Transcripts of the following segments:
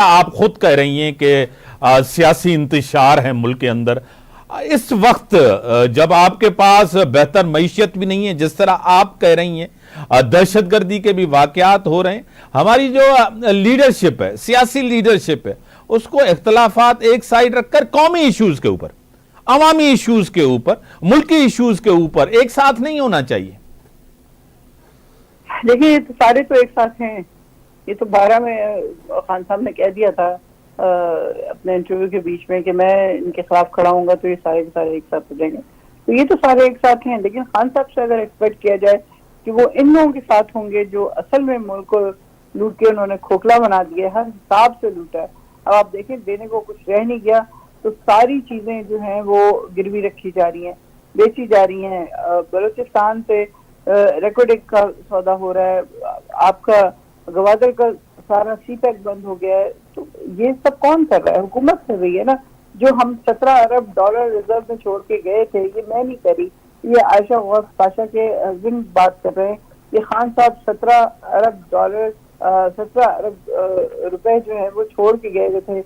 آپ خود کہہ رہی ہیں کہ سیاسی انتشار ہے ملک کے اندر، اس وقت جب آپ کے پاس بہتر معیشت بھی نہیں ہے، جس طرح آپ کہہ رہی ہیں دہشت گردی کے بھی واقعات ہو رہے ہیں، ہماری جو لیڈرشپ ہے، سیاسی لیڈرشپ ہے، اس کو اختلافات ایک سائیڈ رکھ کر قومی ایشوز کے اوپر، عوامی ایشوز کے اوپر، ملکی ایشوز کے اوپر ایک ساتھ نہیں ہونا چاہیے۔ دیکھیں، یہ تو سارے تو ایک ساتھ ہیں. یہ تو 12 میں خان صاحب نے کہہ دیا تھا اپنے انٹرویو کے بیچ میں کہ میں ان کے خلاف کھڑا ہوں گا تو یہ سارے کے سارے ایک ساتھ ہو جائیں گے. تو یہ تو سارے ایک ساتھ ہیں، لیکن خان صاحب سے اگر ایکسپیکٹ کیا جائے کہ وہ ان لوگوں کے ساتھ ہوں گے جو اصل میں ملک کو لوٹ کے انہوں نے کھوکھلا بنا دیا ہے، ہر حساب سے لوٹا ہے. اب آپ دیکھیں دینے کو کچھ رہ نہیں گیا، تو ساری چیزیں جو ہیں وہ گروی رکھی جا رہی ہیں، بیچی جا رہی ہیں. بلوچستان سے ریکارڈنگ کا سودا ہو رہا ہے، آپ کا گوادر کا سارا سی پیک بند ہو گیا ہے. تو یہ سب کون کر رہا ہے؟ حکومت کر رہی ہے نا. جو ہم $17 ارب ریزرو میں چھوڑ کے گئے تھے، یہ میں نہیں کری، یہ عائشہ غوث پاشا کے ہسبینڈ بات کر رہے ہیں. یہ خان صاحب $17 ارب روپے جو ہے وہ چھوڑ کے گئے ہوئے تھے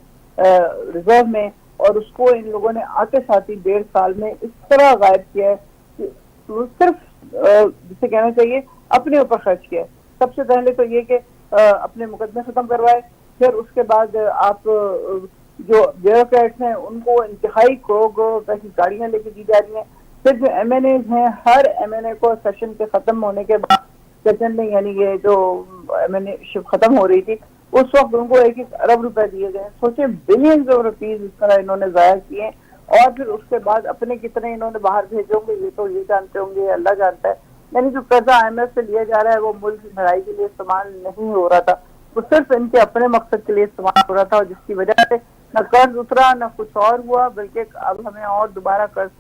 ریزرو میں، اور اس کو ان لوگوں نے آتے ساتھ ہی 1.5 سال میں اس طرح غائب کیا ہے کہ وہ صرف جسے کہنا چاہیے اپنے اوپر خرچ کیا. سب سے پہلے تو یہ کہ اپنے مقدمے ختم کروائے، پھر اس کے بعد آپ جو بیوروکریٹس ہیں ان کو انتہائی کروڑ روپے کی گاڑیاں لے کے دی جا رہی ہیں. پھر جو ایم این ایز ہیں، ہر ایم این اے کو سیشن کے ختم ہونے کے بعد سیشن میں، یعنی یہ جو ایم این اے شپ ختم ہو رہی تھی، اس وقت ان کو 1 ارب روپے دیے گئے. سوچیں بلینز آف روپیز اس طرح انہوں نے ضائع کیے، اور پھر اس کے بعد اپنے کتنے انہوں نے باہر بھیجے ہوں گے یہ تو یہ جانتے ہوں گے، اللہ جانتا ہے. یعنی جو قرضہ آئی ایم ایف سے لیا جا رہا ہے وہ ملک کی بھلائی کے لیے استعمال نہیں ہو رہا تھا، وہ صرف ان کے اپنے مقصد کے لیے استعمال ہو رہا تھا، اور جس کی وجہ سے نہ قرض اترا نہ کچھ اور ہوا، بلکہ اب ہمیں اور دوبارہ قرض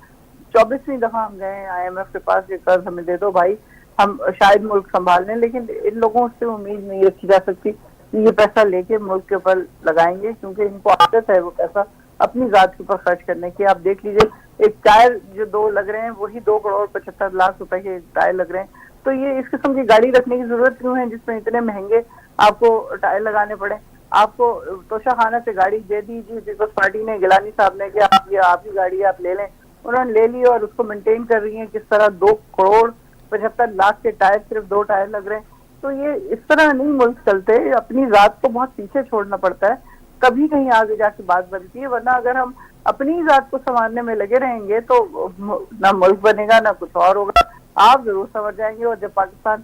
24ویں دفعہ ہم گئے آئی ایم ایف کے پاس کہ قرض ہمیں دے دو بھائی، ہم شاید ملک سنبھال لیں. لیکن ان لوگوں سے امید نہیں رکھی جا سکتی کہ یہ پیسہ لے کے ملک کے اوپر لگائیں گے، کیونکہ ان کو عادت ہے وہ پیسہ اپنی ذات کے اوپر خرچ کرنے کی. آپ دیکھ لیجئے ایک ٹائر جو 2 لگ رہے ہیں وہی 2.75 کروڑ روپے کے ٹائر لگ رہے ہیں. تو یہ اس قسم کی گاڑی رکھنے کی ضرورت کیوں ہے جس میں اتنے مہنگے آپ کو ٹائر لگانے پڑے؟ آپ کو توشہ خانہ سے گاڑی دے دیجیے، پیپلز پارٹی نے، گیلانی صاحب نے، کہ آپ کی گاڑی آپ لے لیں. انہوں نے لے لی اور اس کو مینٹین کر رہی ہیں کس طرح 2.75 کروڑ کے ٹائر، صرف 2 ٹائر لگ رہے ہیں. تو یہ اس طرح نہیں ملک چلتے، اپنی ذات کو بہت پیچھے چھوڑنا پڑتا ہے، کبھی کہیں آگے جا کے بات بنتی ہے. ورنہ اگر ہم اپنی ذات کو سنوارنے میں لگے رہیں گے تو نہ ملک بنے گا نہ کچھ اور ہوگا. آپ ضرور سمجھ جائیں گے، اور جب پاکستان